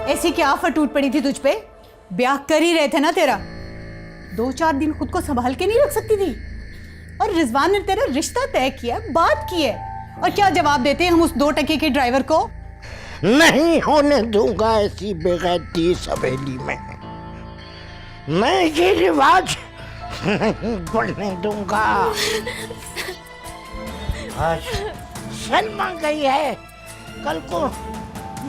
ऐसी क्या आफत टूट पड़ी थी तुझ पे? ब्याह कर ही रहे थे ना तेरा, 2-4 दिन खुद को संभाल के नहीं रख सकती थी? और रिजवान ने तेरा रिश्ता तय किया, बात की है, और क्या जवाब देते हैं हम उस 2 टके के ड्राइवर को? नहीं होने दूंगा ऐसी बेगैरती इस हवेली में। मैं ये रिवाज नहीं बढ़ने दूंगा। आज सलमा गई है, कल को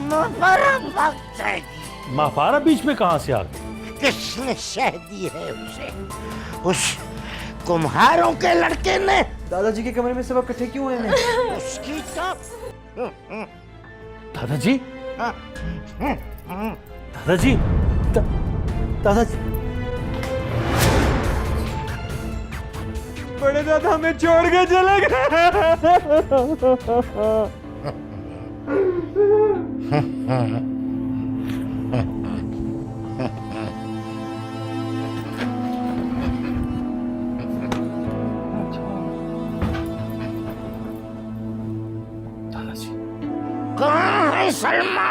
महाफारा भाग जाएगी। महाफारा बीच में कहाँ से आ गई? किसने शह दी है उसे? उस कुम्हारों के लड़के ने। दादाजी के कमरे में सब इकट्ठे क्यों हुए हैं? उसकी तो दादाजी, दादाजी, दादाजी, बड़े दादा हमें छोड़ के चले दादाजी, कहाँ है सलमा?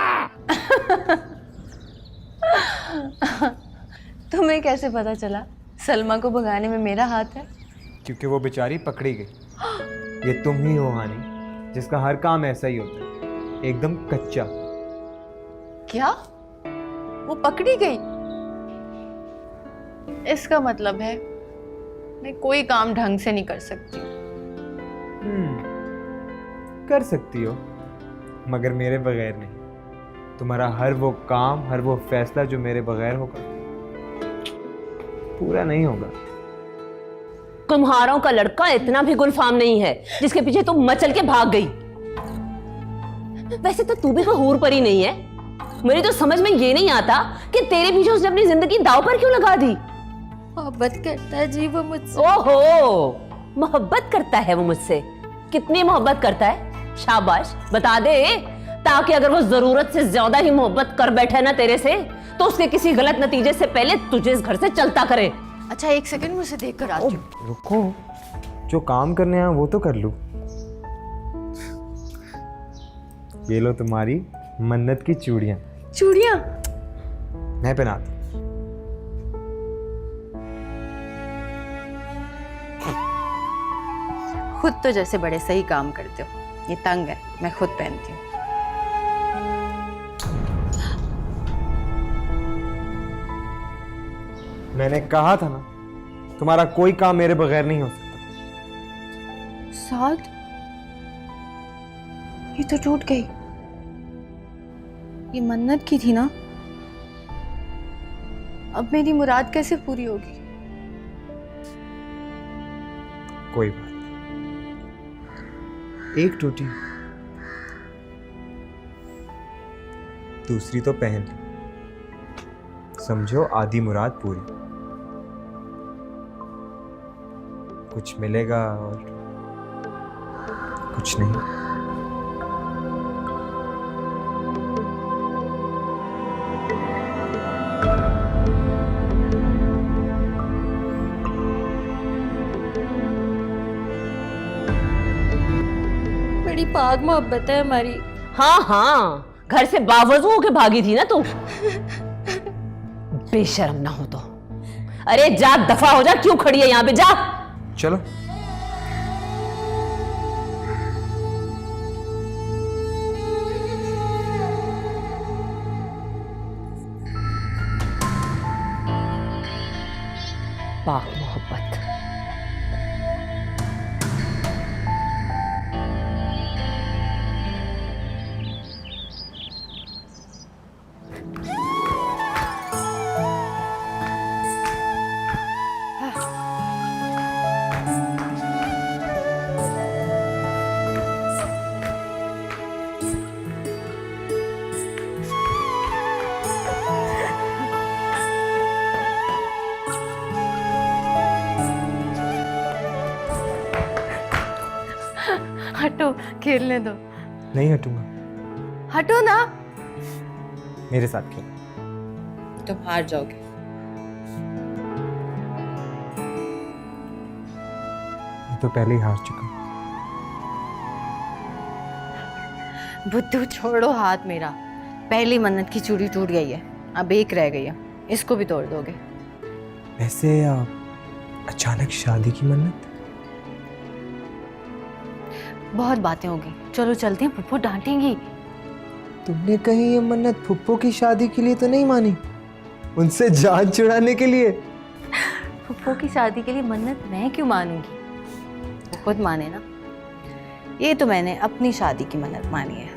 तुम्हें कैसे पता चला सलमा को भगाने में मेरा हाथ है? क्योंकि वो बेचारी पकड़ी गई। ये तुम ही हो हानि, जिसका हर काम ऐसा ही होता है, एकदम कच्चा। क्या? वो पकड़ी गई? इसका मतलब है मैं कोई काम ढंग से नहीं कर सकती। कर सकती हो, मगर मेरे बगैर नहीं। तुम्हारा हर वो काम, हर वो फैसला जो मेरे बगैर होगा, पूरा नहीं होगा। कुम्हारों का लड़का इतना भी गुलफाम नहीं है जिसके पीछे तुम मचल के भाग गई। वैसे तो तू भी कोई हूर परी नहीं है। मेरी तो समझ में ये नहीं आता कि तेरे पीछे उसने अपनी जिंदगी दांव पर क्यों लगा दी। मोहब्बत करता है जी वो मुझसे। ओहो, मोहब्बत करता है वो मुझसे? कितनी मोहब्बत करता है? शाबाश, बता दे, ताकि अगर वो जरूरत से ज्यादा ही मोहब्बत कर बैठे ना तेरे से, तो उसके किसी गलत नतीजे से पहले तुझे इस घर से चलता करे। अच्छा, 1 सेकंड मुझे देख कर आती हूँ। रुको, जो काम करने आया वो तो कर लूं। ये लो तुम्हारी मन्नत की चूड़ियां। चूड़ियां? मैं पहनाता। खुद तो जैसे बड़े सही काम करते हो। ये तंग है, मैं खुद पहनती हूँ। मैंने कहा था ना, तुम्हारा कोई काम मेरे बगैर नहीं हो सकता। साथ? ये तो टूट गई। ये मन्नत की थी ना? अब मेरी मुराद कैसे पूरी होगी? कोई बात, एक टूटी, दूसरी तो पहन ली। समझो आधी मुराद पूरी। कुछ मिलेगा और कुछ नहीं। बड़ी पाक मोहब्बत है हमारी। हाँ हाँ, घर से बावजू होके भागी थी ना तू। बेशर्म ना हो तो। अरे जा, दफा हो जा, क्यों खड़ी है यहाँ पे? जा चलो। पाक मोहब्बत। हटो, खेलने दो। नहीं हटूंगा। हटो ना। मेरे साथ खेल। तुम हार जाओगे। मैं तो पहले ही हार चुका। बुद्धू छोड़ो हाथ मेरा। पहली मन्नत की चूड़ी टूट गई है, अब एक रह गई है, इसको भी तोड़ दोगे? वैसे अचानक शादी की मन्नत? बहुत बातें होगी, चलो चलते हैं, फुफ्फो डांटेंगी। तुमने कहीं ये मन्नत फुप्पो की शादी के लिए तो नहीं मानी? उनसे जान छुड़ाने के लिए? फुफ्फो की शादी के लिए मन्नत मैं क्यों मानूंगी? वो खुद माने ना। ये तो मैंने अपनी शादी की मन्नत मानी है।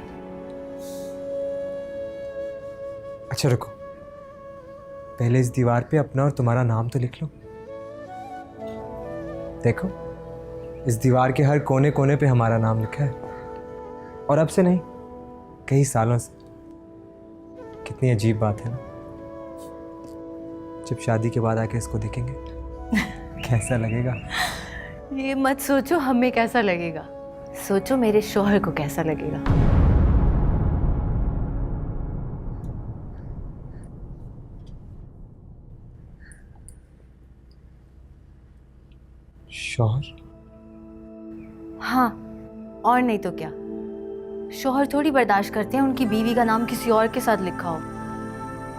अच्छा रुको, पहले इस दीवार पे अपना और तुम्हारा नाम तो लिख लो। देखो, इस दीवार के हर कोने कोने पे हमारा नाम लिखा है, और अब से नहीं, कई सालों से। कितनी अजीब बात है ना। जब शादी के बाद आके इसको देखेंगे कैसा लगेगा? ये मत सोचो हमें कैसा लगेगा, सोचो मेरे शौहर को कैसा लगेगा। शौहर? हाँ, और नहीं तो क्या। शौहर थोड़ी बर्दाश्त करते हैं उनकी बीवी का नाम किसी और के साथ लिखा हो,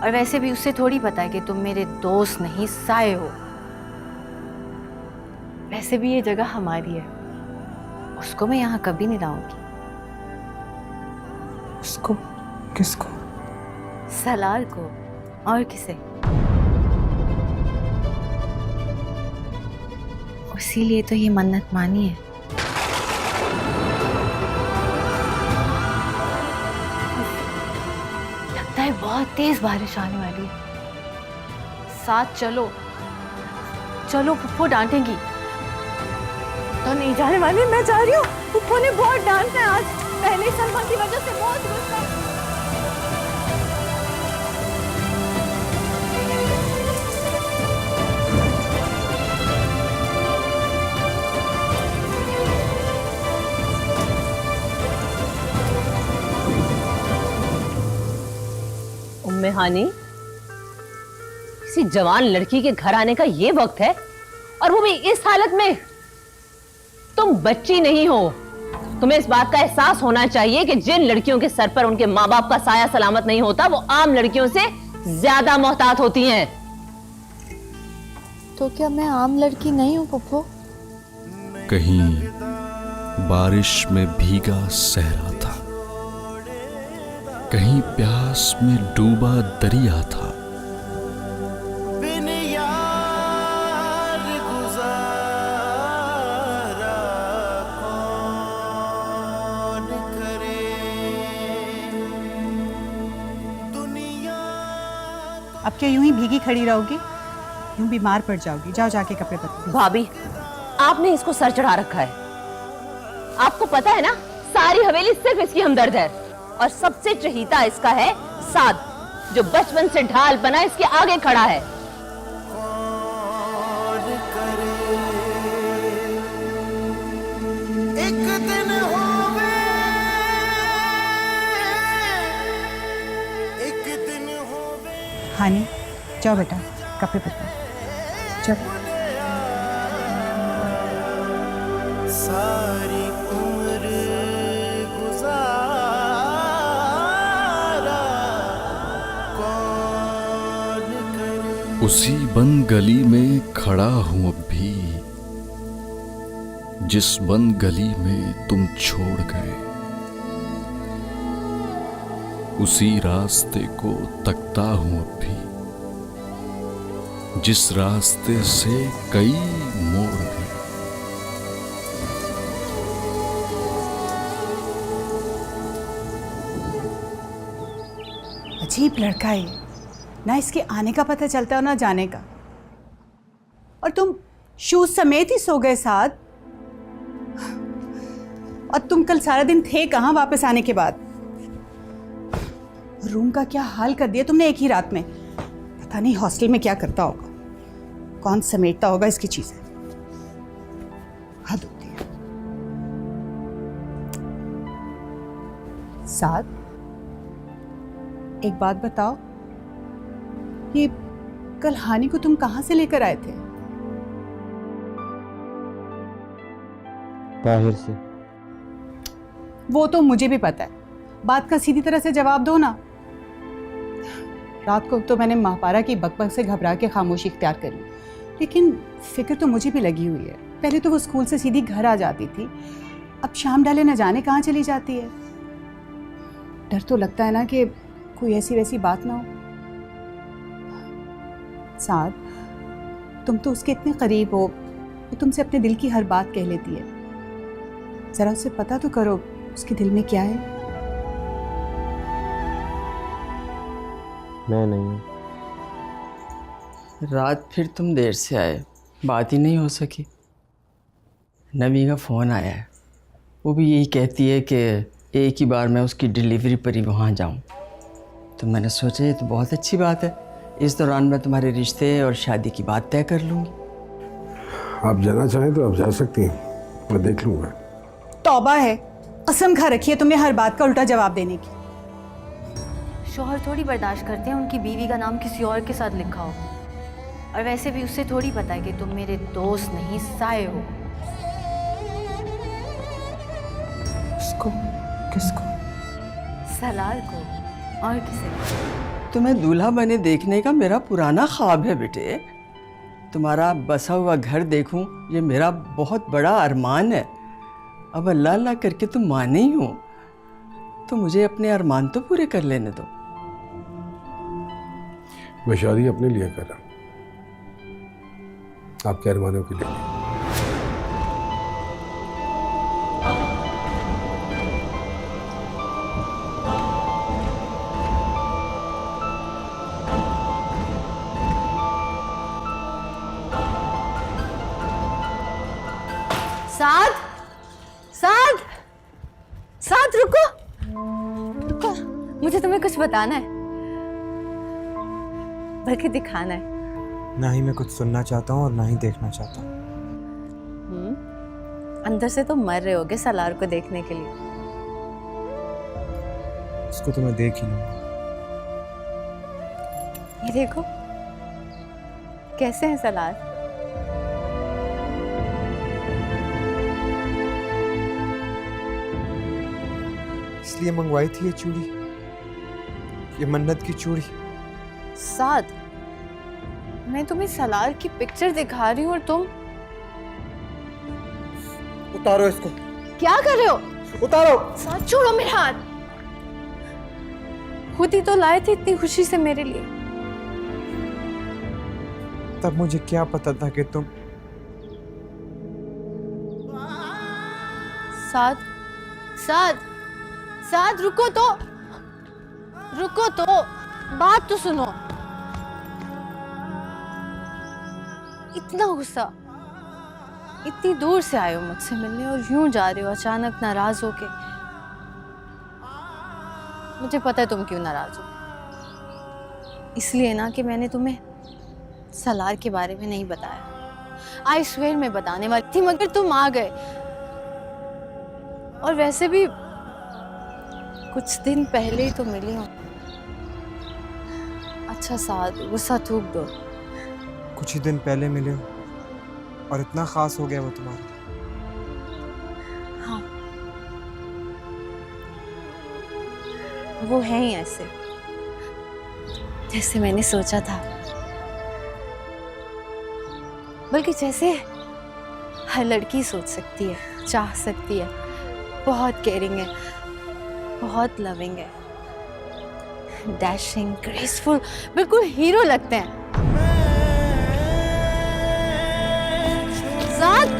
और वैसे भी उसे थोड़ी पता है कि तुम मेरे दोस्त नहीं साए हो। वैसे भी ये जगह हमारी है, उसको मैं यहाँ कभी नहीं लाऊंगी। उसको? किसको? सलार को, और किसे? इसीलिए तो ये मन्नत मानी है। लगता है बहुत तेज बारिश आने वाली है। साथ चलो, चलो, फुफ्फो डांटेंगी। तो नहीं जाने वाली, मैं जा रही हूँ। फुफ्फो ने बहुत डांटा है आज, पहले सलमा की वजह से बहुत गुस्सा है। उम्मे हानी, किसी जवान लड़की के घर आने का ये वक्त है, और वो भी इस हालत में? तुम बच्ची नहीं हो। तुम्हें इस बात का एहसास होना चाहिए कि जिन लड़कियों के सर पर उनके माँ बाप का साया सलामत नहीं होता, वो आम लड़कियों से ज्यादा मोहतात होती हैं। तो क्या मैं आम लड़की नहीं हूँ फुफ्फो? कहीं बारिश में भीगा सहरा था, कहीं प्यास में डूबा दरिया था। बिन यार गुजारा कौन करे दुनिया। अब क्या यूं ही भीगी खड़ी रहोगी? यूं बीमार पड़ जाओगी। जाओ जाके कपड़े बदलो। भाभी, आपने इसको सर चढ़ा रखा है। आपको पता है ना, सारी हवेली सिर्फ इसकी हमदर्द है, और सबसे चहीता इसका है साद, जो बचपन से ढाल बना इसके आगे खड़ा है। कौन करे एक दिन होवे, एक दिन होवे। हानी, जाओ बेटा, कपड़े बदलो। चल। सारी उम्र गुजारा कौन करे। उसी बंद गली में खड़ा हूं अब भी, जिस बंद गली में तुम छोड़ गए। उसी रास्ते को तकता हूं अब भी, जिस रास्ते से कई मोड़ गए। अजीब लड़का है ये, ना इसके आने का पता चलता और ना जाने का। और तुम शूज समेत ही सो गए साथ। और तुम कल सारा दिन थे कहाँ वापस आने के बाद? रूम का क्या हाल कर दिया तुमने एक ही रात में। पता नहीं हॉस्टल में क्या करता होगा, कौन समेटता होगा इसकी चीजें। हद होती है। साथ, एक बात बताओ, ये कल हानि को तुम कहां से लेकर आए थे? बाहर से। वो तो मुझे भी पता है, बात का सीधी तरह से जवाब दो ना। रात को तो मैंने महापारा की बकबक से घबरा के खामोशी इख्तियार कर ली, लेकिन फिक्र तो मुझे भी लगी हुई है। पहले तो वो स्कूल से सीधी घर आ जाती थी, अब शाम ढले न जाने कहाँ चली जाती है। डर तो लगता है ना कि कोई ऐसी वैसी बात ना हो। साद, तुम तो उसके इतने करीब हो, वो तुमसे अपने दिल की हर बात कह लेती है। जरा उससे पता तो करो उसके दिल में क्या है। मैं नहीं हूँ। रात फिर तुम देर से आए, बात ही नहीं हो सकी। नबी का फ़ोन आया है, वो भी यही कहती है कि एक ही बार मैं उसकी डिलीवरी पर ही वहाँ जाऊँ। तो मैंने सोचा ये तो बहुत अच्छी बात है, इस दौरान मैं तुम्हारे रिश्ते और शादी की बात तय कर लूँगी। आप जाना चाहें तो आप जा सकती हैं, मैं देख लूँगा। तौबा है, कसम खा रखी है तुमने हर बात का उल्टा जवाब देने की। शौहर थोड़ी बर्दाश्त करते हैं उनकी बीवी का नाम किसी और के साथ लिखा हो, और वैसे भी उससे थोड़ी पता है कि तुम मेरे दोस्त नहीं साए हो। किसको किसको? सलार को और किसे? तुम्हें दूल्हा बने देखने का मेरा पुराना ख्वाब है बेटे। तुम्हारा बसा हुआ घर देखूं, ये मेरा बहुत बड़ा अरमान है। अब अल्लाह अल्लाह करके तुम माने ही हो तो मुझे अपने अरमान तो पूरे कर लेने दो। मैं शादी अपने लिए कर रहा हूँ, आपके अरमानों के लिए नहीं। साद, साद, साद रुको, रुको, मुझे तुम्हें कुछ बताना है, बल्कि दिखाना है। ना ही मैं कुछ सुनना चाहता हूँ और ना ही देखना चाहता हूँ। अंदर से तो मर रहे होगे सलार को देखने के लिए। उसको तो मैं देख ही लूँगा। ये देखो कैसे है सलार। इसलिए मंगवाई थी ये चूड़ी, ये मन्नत की चूड़ी। साद, मैं तुम्हें सलार की पिक्चर दिखा रही हूँ और तुम उतारो इसको। क्या कर रहे हो? उतारो। साद छोड़ो मेरा हाथ। खुद ही तो लाए थे इतनी खुशी से मेरे लिए। तब मुझे क्या पता था कि तुम। साद, साद, साद रुको तो, रुको तो, बात तो सुनो। इतना गुस्सा, इतनी दूर से आए हो मुझसे मिलने और यूं जा रहे हो अचानक नाराज होके। मुझे पता है तुम क्यों नाराज हो, इसलिए ना कि मैंने तुम्हें सलार के बारे में नहीं बताया। आई स्वेयर मैं बताने वाली थी मगर तुम आ गए। और वैसे भी कुछ दिन पहले ही तो मिली हूँ। अच्छा साद, गुस्सा थूक दो। कुछ ही दिन पहले मिले हो और इतना खास हो गया वो तुम्हारा। हाँ, वो है ही ऐसे जैसे मैंने सोचा था, बल्कि जैसे हर लड़की सोच सकती है, चाह सकती है। बहुत केयरिंग है, बहुत लविंग है, डैशिंग, ग्रेसफुल, बिल्कुल हीरो लगते हैं। साथ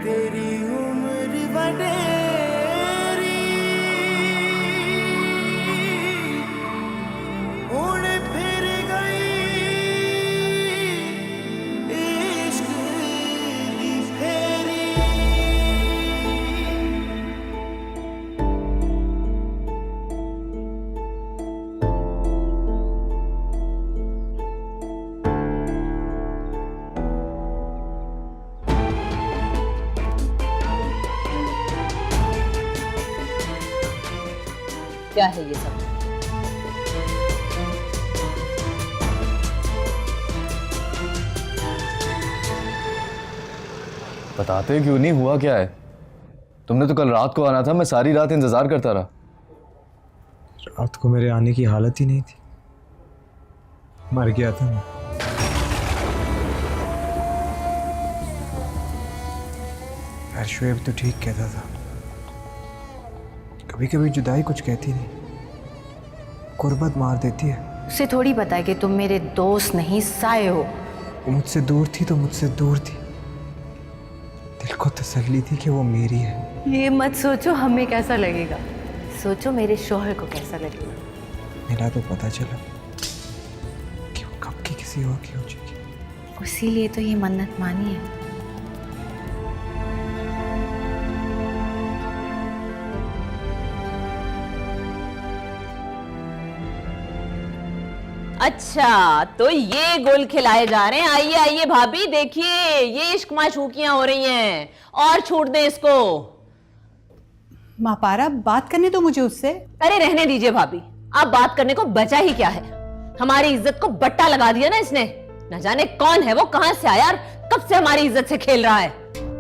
तेरी उम्र वडेरी उड़ फिर गई इश्क की फेरी। क्या है ये सब? बताते क्यों नहीं, हुआ क्या है? तुमने तो कल रात को आना था, मैं सारी रात इंतजार करता रहा। रात को मेरे आने की हालत ही नहीं थी, मर गया था मैं। यार शुएब तो ठीक कहता था, कभी कभी जुदाई कुछ कहती नहीं, गुर्बत मार देती है। उसे थोड़ी पता है कि तुम मेरे दोस्त नहीं साए हो। वो मुझसे दूर थी तो मुझसे दूर थी, दिल को तसल्ली थी कि वो मेरी है। ये मत सोचो हमें कैसा लगेगा, सोचो मेरे शौहर को कैसा लगेगा। मिला तो पता चला कि वो कब की किसी और की हो चुकी। उसीलिए तो ये मन्नत मानी है। अच्छा तो ये गोल खिलाए जा रहे हैं। आइए आइए भाभी, देखिए ये इश्क माशूकियां हो रही हैं, और छूट दें इसको। माँ पारा, बात करने दो मुझे उससे। अरे रहने दीजिए भाभी, आप बात करने को बचा ही क्या है। हमारी इज्जत को बट्टा लगा दिया ना इसने। न जाने कौन है वो, कहां से आया, कब से हमारी इज्जत से खेल रहा है।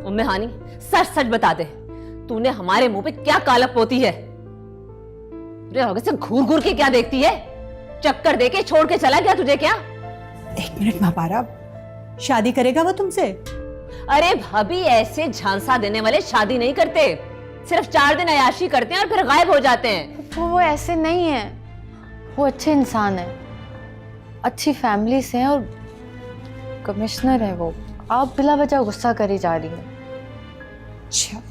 उम्मे हानी सच सच बता दे, तूने हमारे मुंह पे क्या कालक पोती है? से घूर घूर के क्या देखती है? चक्कर देके छोड़ के चला गया तुझे क्या? एक मिनट माँ पारा, शादी करेगा वो तुमसे? अरे भाभी, ऐसे झांसा देने वाले शादी नहीं करते, सिर्फ 4 दिन अयाशी करते हैं और फिर गायब हो जाते हैं। वो ऐसे नहीं है, वो अच्छे इंसान है, अच्छी फैमिली से हैं और कमिश्नर है वो। आप बिला वजह गुस्सा करी जा रही हैं। अच्छा,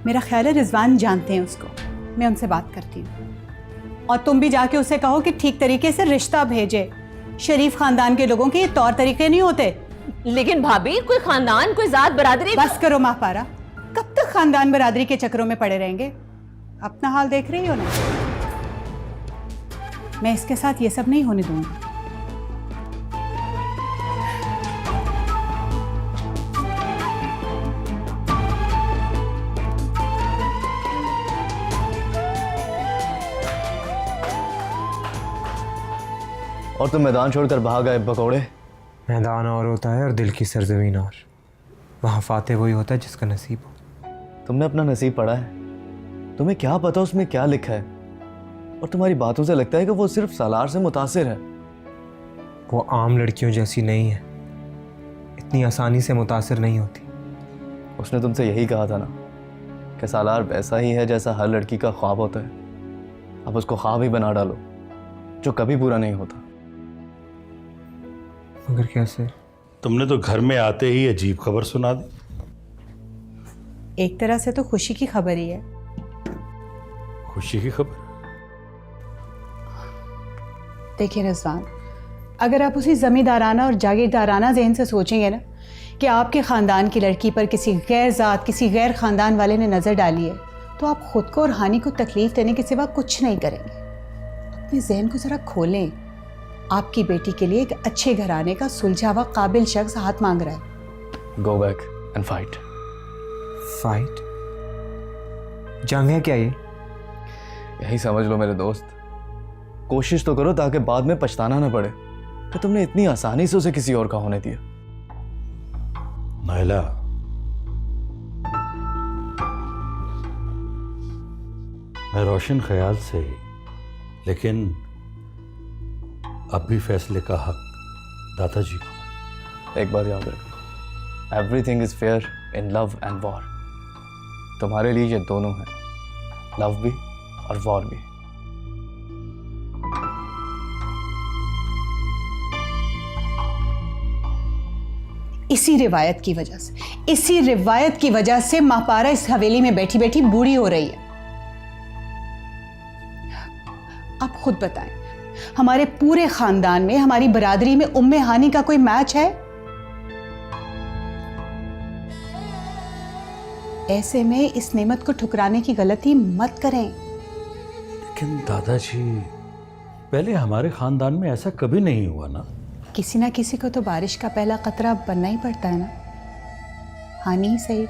मेरा ख्याल है रिजवान जानते हैं उसको, मैं उनसे बात करती हूँ। और तुम भी जाके उसे कहो कि ठीक तरीके से रिश्ता भेजे। शरीफ खानदान के लोगों के ये तौर तरीके नहीं होते। लेकिन भाभी, कोई खानदान, कोई जात बरादरी। बस करो माँ पारा, कब तक खानदान बरादरी के चक्करों में पड़े रहेंगे? अपना हाल देख रही हो ना। मैं इसके साथ ये सब नहीं होने दूंगी। और तुम मैदान छोड़कर भाग आए बकौड़े। मैदान और होता है और दिल की सरजमीन और। वहाँ फाते वही होता है जिसका नसीब हो। तुमने अपना नसीब पढ़ा है? तुम्हें क्या पता उसमें क्या लिखा है? और तुम्हारी बातों से लगता है कि वो सिर्फ सालार से मुतासिर है। वो आम लड़कियों जैसी नहीं है, इतनी आसानी से मुतासिर नहीं होती। उसने तुमसे यही कहा था ना कि सालार वैसा ही है जैसा हर लड़की का ख्वाब होता है। अब उसको ख्वाब ही बना डालो जो कभी पूरा नहीं होता। मगर कैसे? तुमने तो घर में आते ही अजीब खबर सुना दी। एक तरह से तो खुशी की खबर ही है। खुशी की खबर? देखिए रिजवान, अगर आप उसी जमींदाराना और जागीरदाराना जहन से सोचेंगे ना कि आपके ख़ानदान की लड़की पर किसी गैर ज़ात, किसी गैर ख़ानदान वाले ने नज़र डाली है, तो आप ख़ुद को और हानि को तकलीफ़ देने के सिवा कुछ नहीं करेंगे। अपने जहन को ज़रा खोलें। आपकी बेटी के लिए एक अच्छे घराने का सुलझा हुआ काबिल शख्स हाथ मांग रहा है। Go back and fight. Fight? जंग है क्या ये? यही समझ लो मेरे दोस्त। कोशिश तो करो ताकि बाद में पछताना ना पड़े कि तुमने इतनी आसानी से उसे किसी और का होने दिया। नायला, मैं रोशन ख्याल से ही, लेकिन अब भी फैसले का हक दादाजी को। एक बात याद रखो, everything is fair in love and war. तुम्हारे लिए ये दोनों हैं, लव भी और वॉर भी। इसी रिवायत की वजह से, इसी रिवायत की वजह से मापारा इस हवेली में बैठी बैठी बूढ़ी हो रही है। आप खुद बताएं, हमारे पूरे खानदान में, हमारी बरादरी में उम्मे हानी का कोई मैच है? ऐसे में इस नेमत को ठुकराने की गलती मत करें। लेकिन दादाजी, पहले हमारे खानदान में ऐसा कभी नहीं हुआ ना। किसी ना किसी को तो बारिश का पहला कतरा बनना ही पड़ता है ना। हानि ही सही।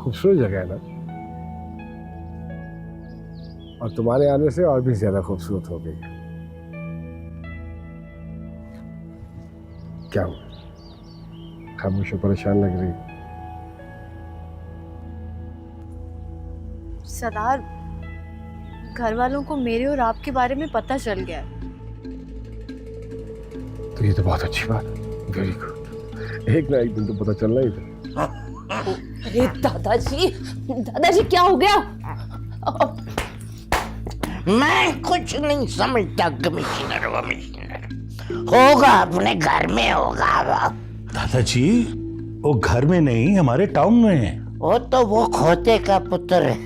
खूबसूरत जगह है ना। और तुम्हारे आने से और भी ज्यादा खूबसूरत हो गई है। क्या हुआ? खामोश और परेशान लग रही। सरदार, घर वालों को मेरे और आपके बारे में पता चल गया है। तो ये तो बहुत अच्छी बात है। Very good. एक ना एक दिन तो पता चलना ही था। अरे दादाजी, दादाजी क्या हो गया? मैं कुछ नहीं समझता कमिश्नर होगा अपने घर में होगा दादाजी वो घर में नहीं हमारे टाउन में है। वो तो वो खोते का पुत्र है,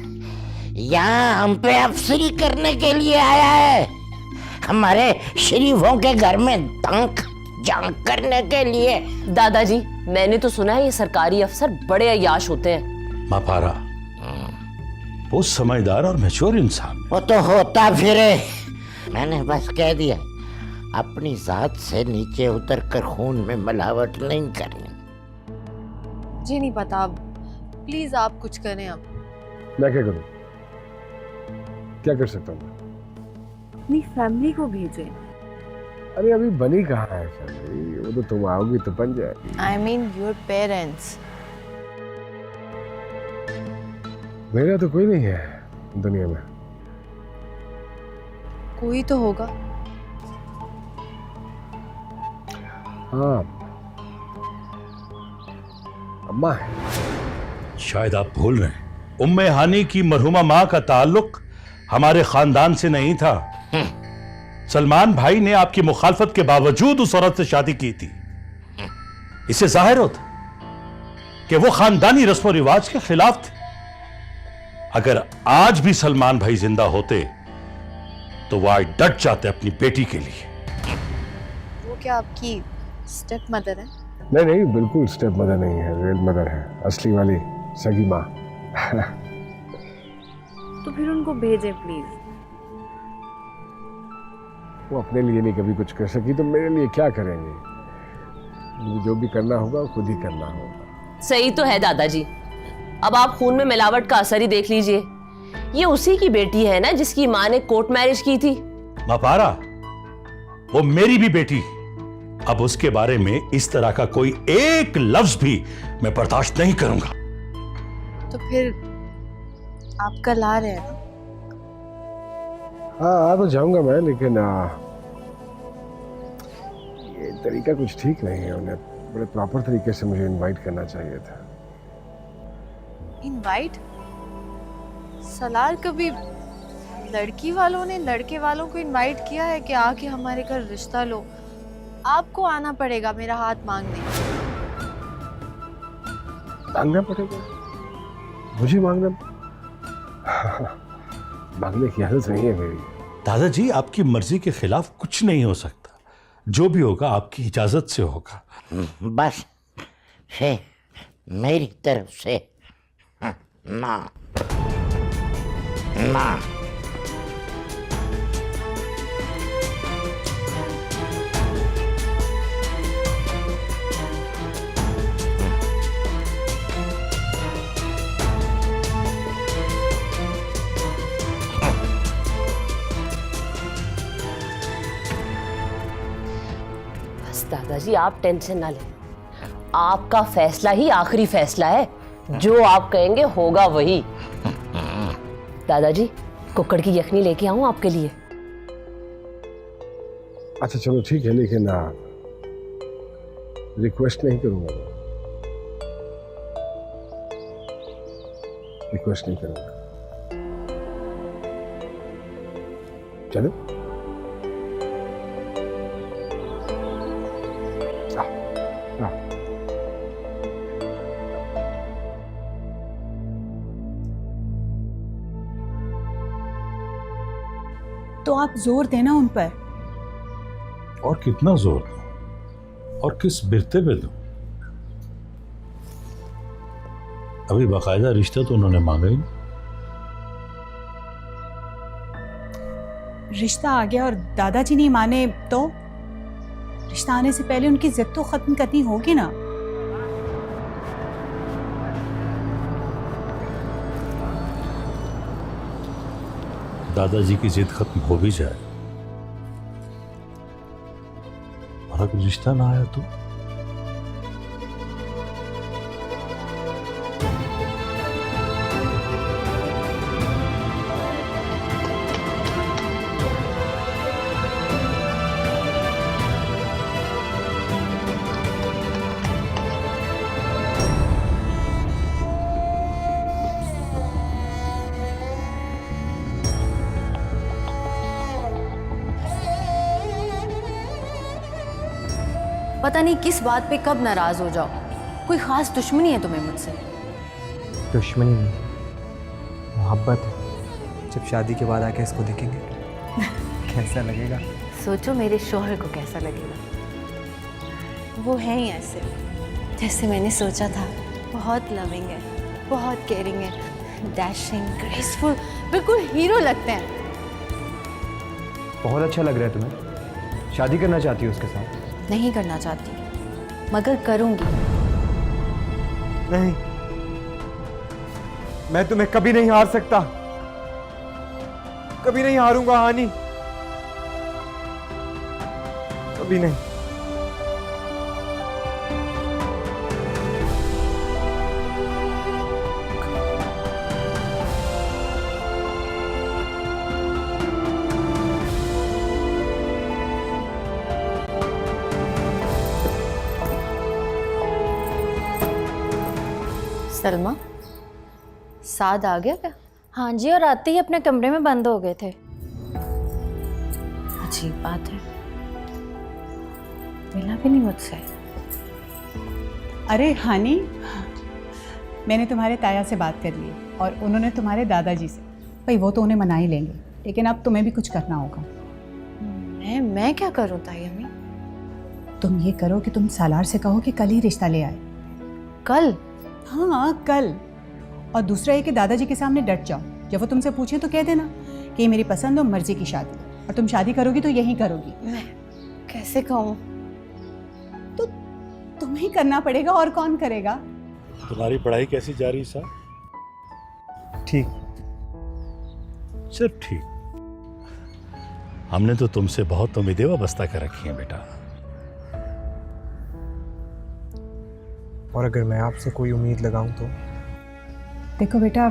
यहाँ हम पे अफसरी करने के लिए आया है, हमारे शरीफों के घर में तंक जंग करने के लिए। दादाजी मैंने तो सुना है ये सरकारी अफसर बड़े अय्याश होते हैं। मापारा वो समझदार और मैच्योर इंसान। वो तो होता फिरे। मैंने बस कह दिया अपनी जात से नीचे उतर कर खून में मिलावट नहीं करनी। मुझे नहीं पता, अब प्लीज आप कुछ करें। अब मैं क्या करूं? क्या कर सकता हूं मैं? अपनी फैमिली को भेजें। अरे अभी बनी कहाँ है फैमिली? वो तो तुम आओगी तो बन जाएगी। I mean your parents. मेरा तो कोई नहीं है दुनिया में। कोई तो होगा। हाँ, अम्मा है। शायद आप भूल रहे हैं उम्मे हानी की मरहुमा माँ का ताल्लुक हमारे खानदान से नहीं था। सलमान भाई ने आपकी मुखालफत के बावजूद उस औरत से शादी की थी। इससे जाहिर होता कि वो खानदानी रस्म और रिवाज के खिलाफ थे। अगर आज भी सलमान भाई जिंदा होते तो वो आज डट जाते अपनी बेटी के लिए। वो क्या आपकी स्टेप मदर है? नहीं नहीं, बिल्कुल स्टेप मदर नहीं है, रियल मदर है, असली वाली सगी माँ। तो फिर उनको भेजें प्लीज। वो अपने लिए नहीं कभी कुछ कर सकी तो मेरे लिए क्या करेंगे? मुझे जो भी करना होगा वो खुद ही करना होगा। सही तो है दादाजी, अब आप खून में मिलावट का असर ही देख लीजिए। ये उसी की बेटी है ना जिसकी माँ ने कोर्ट मैरिज की थी। मापारा वो मेरी भी बेटी। अब उसके बारे में इस तरह का कोई एक लफ्ज भी मैं बर्दाश्त नहीं करूंगा। तो फिर आप कल आ रहे हैं ना? हाँ आ तो जाऊंगा मैं, लेकिन ये तरीका कुछ ठीक नहीं है। उन्हें बड़े प्रॉपर तरीके से मुझे इनवाइट करना चाहिए था। इनवाइट? सलार, कभी लड़की वालों ने लड़के वालों को इनवाइट किया है कि आके हमारे घर रिश्ता लो? आपको आना पड़ेगा मेरा हाथ मांगने। मांगना पड़ेगा? मुझे मांगना? मांगने की आदत नहीं है मेरी। दादाजी आपकी मर्जी के खिलाफ कुछ नहीं हो सकता। जो भी होगा आपकी इजाजत से होगा। बस है मेरी तरफ से ना ना। दादाजी आप टेंशन ना लें, आपका फैसला ही आखिरी फैसला है। जो आप कहेंगे होगा वही। दादाजी कुक्कड़ की यखनी लेके आऊं आपके लिए? अच्छा चलो ठीक है, लेकिन रिक्वेस्ट नहीं करूंगा। रिक्वेस्ट नहीं करूंगा। चलो तो आप जोर देना उन पर। और कितना जोर दूं और किस बिरते पे दूं? अभी बाकायदा रिश्ता तो उन्होंने मांगा ही नहीं। रिश्ता आ गया और दादाजी नहीं माने तो? रिश्ता आने से पहले उनकी जिद तो खत्म करनी होगी ना। दादाजी की जिद खत्म हो भी जाए और अगर रिश्ता ना आया तो? पता नहीं किस बात पे कब नाराज हो जाओ। कोई खास दुश्मनी है तुम्हें मुझसे? दुश्मनी नहीं, मोहब्बत है। जब शादी के बाद आके इसको देखेंगे कैसा लगेगा? सोचो मेरे शौहर को कैसा लगेगा। वो है ही ऐसे जैसे मैंने सोचा था। बहुत लविंग है, बहुत केयरिंग है, डैशिंग, ग्रेसफुल, बिल्कुल हीरो लगते हैं। बहुत अच्छा लग रहा है तुम्हें। शादी करना चाहती हो उसके साथ? नहीं करना चाहती, मगर करूंगी। नहीं, मैं तुम्हें कभी नहीं हार सकता, कभी नहीं हारूंगा हानि, कभी नहीं। सलमा, साद आ गया क्या? हाँ जी, और आते ही अपने कमरे में बंद हो गए थे। अजीब बात है, मिला भी नहीं मुझसे। अरे हानी, मैंने तुम्हारे ताया से बात कर ली और उन्होंने तुम्हारे दादाजी से। भाई वो तो उन्हें मना ही लेंगे, लेकिन अब तुम्हें भी कुछ करना होगा। मैं क्या करूं ताई अम्मी? तुम ये करो कि तुम सालार से कहो कि कल ही रिश्ता ले आए। कल? हाँ कल। और दूसरा ये कि दादाजी के सामने डट जाओ। जब वो तुमसे पूछे तो कह देना कि ये मेरी पसंद और मर्जी की शादी, और तुम शादी करोगी तो यही करोगी। मैं कैसे कहूँ? तो तुम्हें ही करना पड़ेगा, और कौन करेगा? तुम्हारी पढ़ाई कैसी जा रही साहब? ठीक। सब ठीक। हमने तो तुमसे बहुत उम्मीदें वाबस्ता कर रखी हैं बेटा। और अगर मैं आपसे कोई उम्मीद लगाऊं तो? देखो बेटा,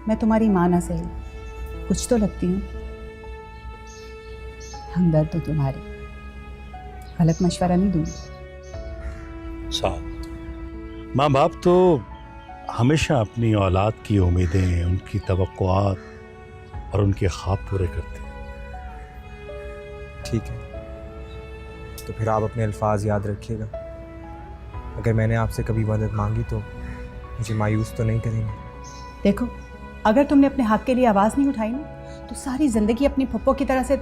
मैं तुम्हारी माँ ना सही, कुछ तो लगती हूँ। हमदर्द तो तुम्हारी, गलत मशवरा नहीं दूंगी। साहब, माँ बाप तो हमेशा अपनी औलाद की उम्मीदें, उनकी तवक्कुआत और उनके ख्वाब पूरे करते हैं। ठीक है, तो फिर आप अपने अल्फाज याद रखिएगा। अगर मैंने आपसे कभी मदद मांगी तो मुझे मायूस तो नहीं करेंगे। देखो, अगर तुमने अपने हक के लिए आवाज़ नहीं उठाई ना, तो सारी जिंदगी अपनी पप्पो की तरह से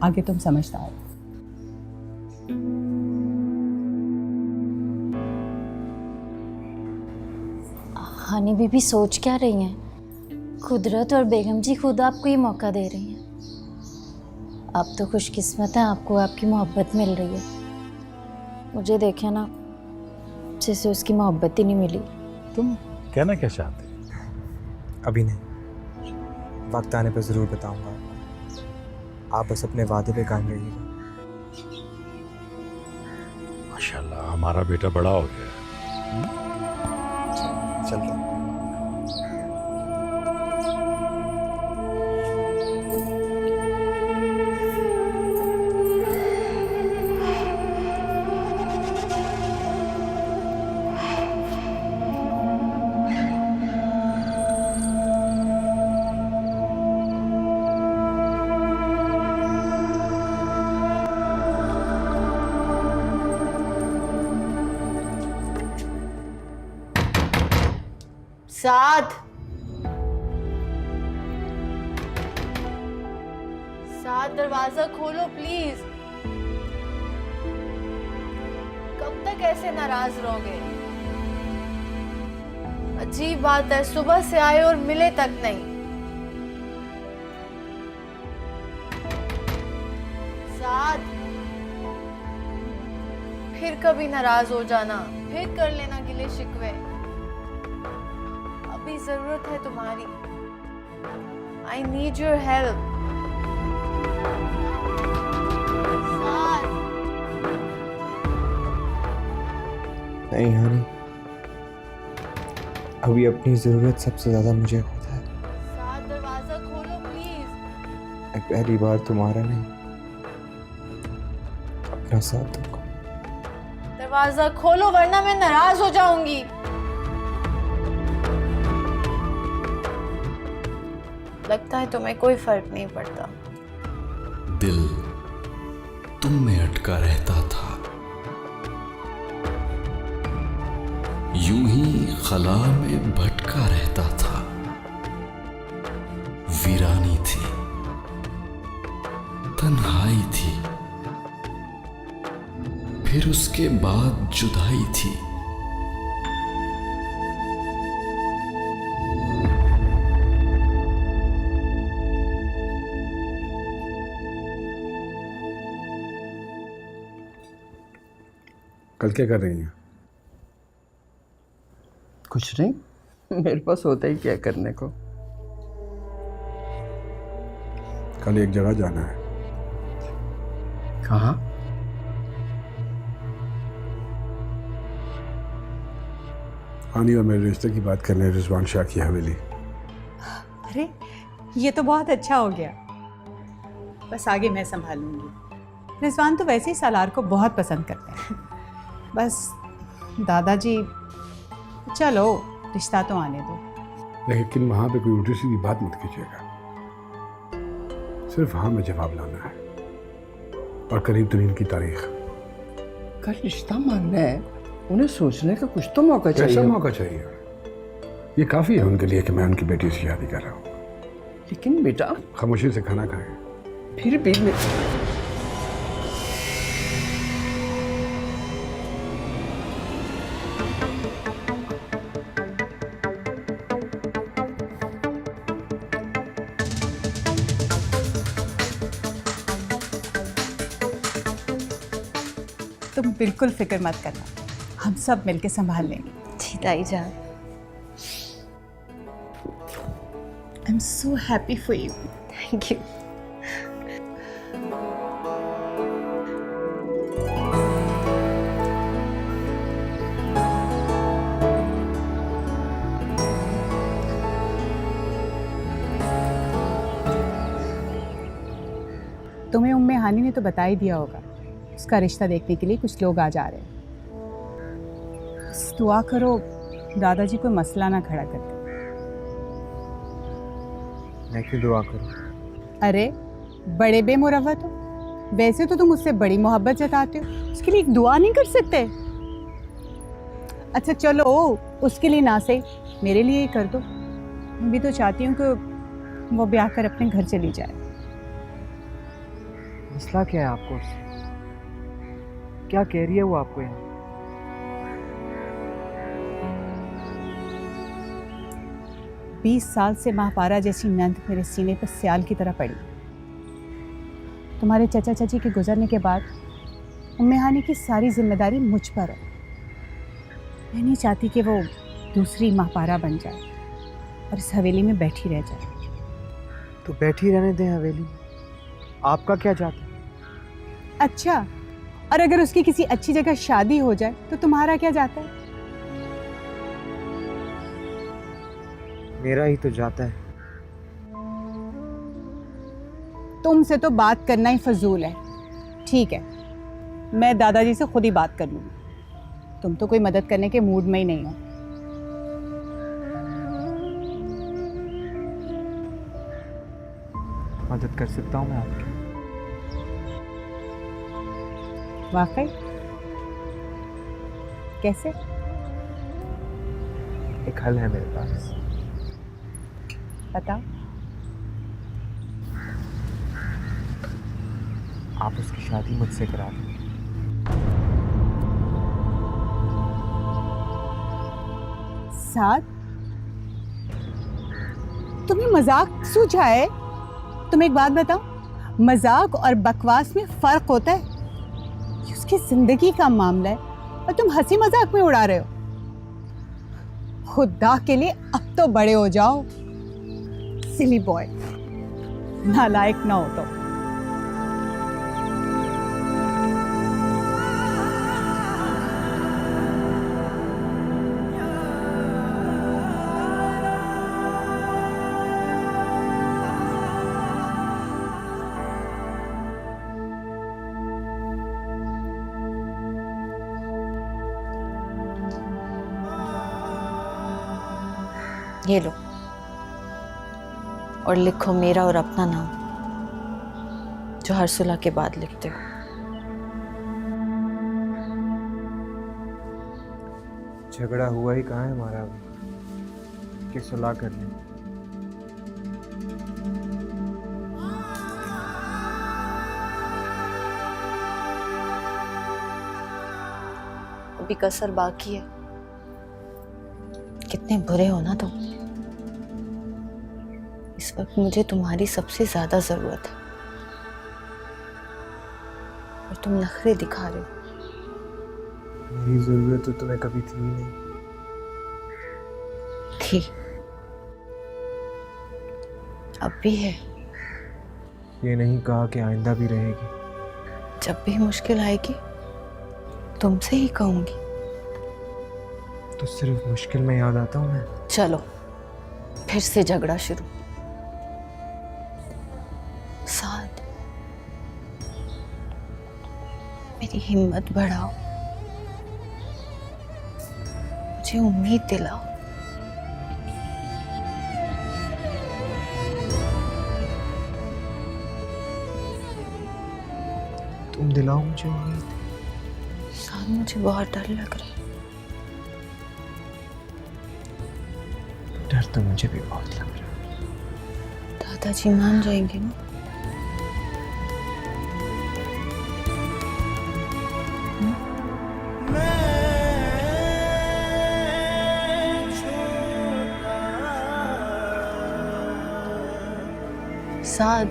आगे तुम समझदार हो। हानी बीबी सोच क्या रही हैं? कुदरत और बेगम जी खुद आपको ये मौका दे रही हैं। आप तो खुशकिस्मत हैं, आपको आपकी मोहब्बत मिल रही है। मुझे देखे ना, जैसे उसकी मोहब्बत ही नहीं मिली। तुम कहना क्या चाहते? अभी नहीं, वक्त आने पर ज़रूर बताऊंगा आपको। आप बस अपने वादे पे कायम रहिएगा। माशाल्लाह, हमारा बेटा बड़ा हो गया। चलता हूं। साद, साद, दरवाजा खोलो प्लीज। कब तक ऐसे नाराज रहोगे? अजीब बात है, सुबह से आए और मिले तक नहीं। साद, फिर कभी नाराज हो जाना, फिर कर लेना गिले शिकवे। जरूरत है तुम्हारी। I need your help. नहीं हानी, अभी अपनी ज़रूरत सबसे ज़्यादा मुझे खुद है। दरवाजा खोलो प्लीज। मैं पहली बार तुम्हारा नहीं, अपना साथ दूंगा। दरवाजा खोलो वरना मैं नाराज हो जाऊंगी। लगता है तुम्हें कोई फर्क नहीं पड़ता। दिल तुम में अटका रहता था, यूं ही खला में भटका रहता था। वीरानी थी, तन्हाई थी, फिर उसके बाद जुदाई थी। कल क्या कर रही हैं? कुछ नहीं, मेरे पास होता ही क्या करने को। कल एक जगह जाना है। कहाँ? हानी और मेरे रिश्ते की बात करने रिजवान शाह की हवेली। अरे ये तो बहुत अच्छा हो गया। बस आगे मैं संभालूंगी। रिजवान तो वैसे ही सालार को बहुत पसंद करते हैं। बस दादाजी, चलो रिश्ता तो आने दो। लेकिन वहाँ पे कोई उल्टी सीधी बात मत कीजिएगा। सिर्फ हाँ में जवाब लाना है और करीब तरीन की तारीख। कल रिश्ता मानना है, उन्हें सोचने का कुछ तो मौका चाहिए। कैसा मौका चाहिए? ये काफ़ी है उनके लिए कि मैं उनकी बेटी से शादी कर रहा हूँ। लेकिन बेटा, खामोशी से खाना खाएं। फिर भी मैं... तुम बिल्कुल फिक्र मत करना, हम सब मिलके संभाल लेंगे। जी ताई जान। I am so happy for you. Thank you. तुम्हें उम्मे हानी ने तो बता ही दिया होगा, उसका रिश्ता देखने के लिए कुछ लोग आ जा रहे हैं। बस दुआ करो दादाजी कोई मसला ना खड़ा कर दे। मैं क्यों दुआ करूं? अरे बड़े बेमुरवत हो, वैसे तो तुम उससे बड़ी मोहब्बत जताते हो, उसके लिए एक दुआ नहीं कर सकते? अच्छा चलो, उसके लिए ना सही मेरे लिए ही कर दो। मैं भी तो चाहती हूँ कि वो ब्याह कर अपने घर चली जाए। मसला क्या है आपको उससे? क्या कह रही है वो आपको यहाँ? बीस साल से महापारा जैसी नंद मेरे सीने पर सियाल की तरह पड़ी। तुम्हारे चचा चाची के गुजरने के बाद उम्मे हानी की सारी जिम्मेदारी मुझ पर है। मैं नहीं चाहती कि वो दूसरी महापारा बन जाए और इस हवेली में बैठी रह जाए। तो बैठी रहने दें हवेली में, आपका क्या जाता है? अच्छा, और अगर उसकी किसी अच्छी जगह शादी हो जाए तो तुम्हारा क्या जाता है? मेरा ही तो जाता है। तुमसे तो बात करना ही फजूल है। ठीक है, मैं दादाजी से खुद ही बात कर लूँगी। तुम तो कोई मदद करने के मूड में ही नहीं हो। मदद कर सकता हूँ मैं आपकी। वाकई? कैसे? एक हल है मेरे पास। बताओ। आप उसकी शादी मुझसे करा दें। साथ? तुम्हें मजाक सूझा है? तुम एक बात बताओ, मजाक और बकवास में फर्क होता है। ये उसकी जिंदगी का मामला है और तुम हंसी मजाक में उड़ा रहे हो। खुदा के लिए अब तो बड़े हो जाओ, सिली बॉय, नालायक ना हो तो। ये लो और लिखो मेरा और अपना नाम, जो हर सुलह के बाद लिखते हो। झगड़ा हुआ ही कहाँ है हमारा अभी कि सुलह कर लें। अभी कसर बाकी है। कितने बुरे हो ना तुम। इस वक्त मुझे तुम्हारी सबसे ज्यादा जरूरत है और तुम नखरे दिखा रहे हो। मेरी जरूरत तो तुम्हें कभी थी ही नहीं। थी, अब भी है। ये नहीं कहा कि आइंदा भी रहेगी। जब भी मुश्किल आएगी तुमसे ही कहूंगी। तो सिर्फ मुश्किल में याद आता हूँ मैं। चलो फिर से झगड़ा शुरू। साथ मेरी हिम्मत बढ़ाओ, मुझे उम्मीद दिलाओ। तुम दिलाओ मुझे उम्मीद। साथ मुझे बहुत डर लग रहा है। डर तो मुझे भी बहुत लग रहा है। दादाजी मान जाएंगे ना? साद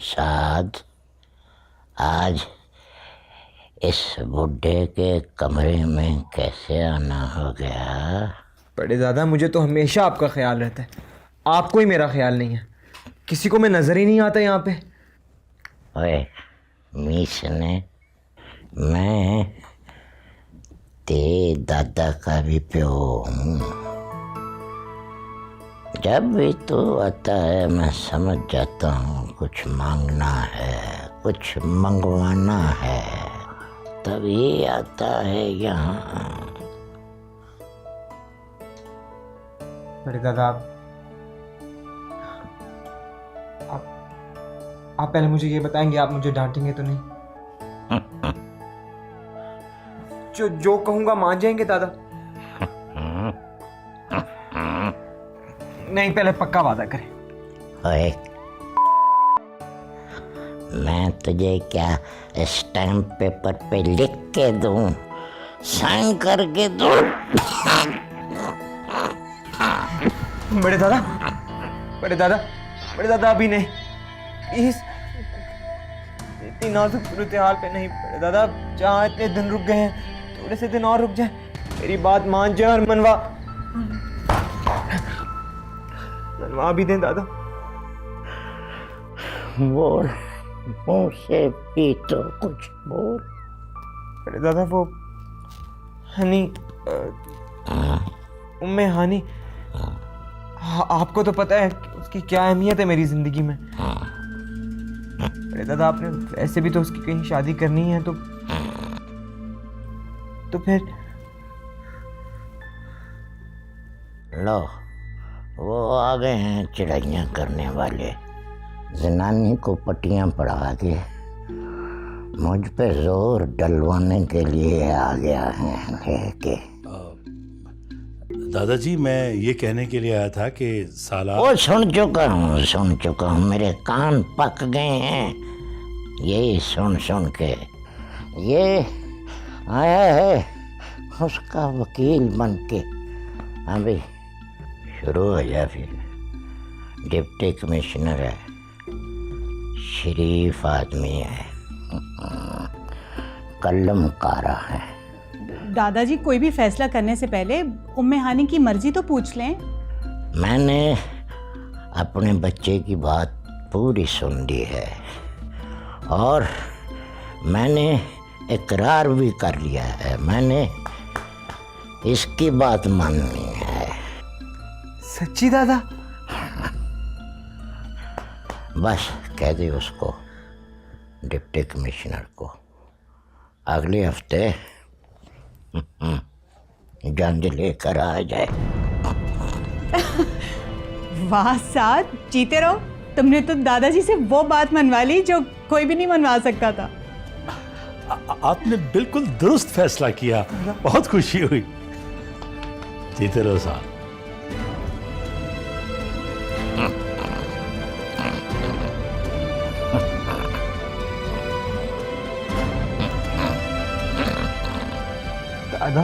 साद, आज इस बुड्ढे के कमरे में कैसे आना हो गया? बड़े दादा, मुझे तो हमेशा आपका ख्याल रहता है, आपको ही मेरा ख्याल नहीं है। किसी को मैं नजर ही नहीं आता यहाँ पे। ओए मीस ने, मैं तेरे दादा का भी प्यो हूँ। जब भी तू आता है मैं समझ जाता हूँ कुछ मांगना है, कुछ मंगवाना है, तभी आता है यहाँ। बड़े दादा, आप पहले मुझे ये बताएंगे, आप मुझे डांटेंगे तो नहीं? जो कहूँगा मान जाएंगे दादा? नहीं, पहले पक्का वादा करें। ओए, मैं तुझे क्या स्टैम्प पेपर पे लिख के दूं, साइन करके दूं? बड़े दादा, बड़े दादा, बड़े दादा, अभी नहीं। इस इतनी नाजुक सूरत हाल पे नहीं बड़े दादा। जहाँ इतने दिन रुक गए हैं, थोड़े से दिन और रुक जाए, मेरी बात मान जाए और मनवा भी दें दादा। बोल, मुंह से भी तो कुछ बोल। बड़े दादा, वो हनी, उम्मे हानी, आपको तो पता है कि उसकी क्या अहमियत है मेरी जिंदगी में। बड़े दादा, आपने वैसे भी तो उसकी कहीं शादी करनी है, तो फिर लो, वो आ गए हैं चिड़ैयाँ करने वाले। जनानी को पट्टियाँ पढ़ा के मुझ पे जोर डलवाने के लिए आ गया है लेके। दादाजी मैं ये कहने के लिए आया था कि साला वो सुन चुका हूँ, मेरे कान पक गए हैं यही सुन सुन के। ये आया है उसका वकील बन के। अभी शुरू हो जा फिर। डिप्टी कमिश्नर है, शरीफ आदमी है, कलम कारा है। दादाजी कोई भी फैसला करने से पहले उम्मे हानी की मर्जी तो पूछ लें। मैंने अपने बच्चे की बात पूरी सुन ली है और मैंने इकरार भी कर लिया है। मैंने इसकी बात माननी है। सच्ची दादा? बस कह दे उसको, डिप्टी कमिश्नर को, अगले हफ्ते जंज लेकर आ जाए। वाह साथ, जीते रहो। तुमने तो दादाजी से वो बात मनवा ली जो कोई भी नहीं मनवा सकता था। आपने बिल्कुल दुरुस्त फैसला किया, बहुत खुशी हुई। जीते रहो साहब। दादा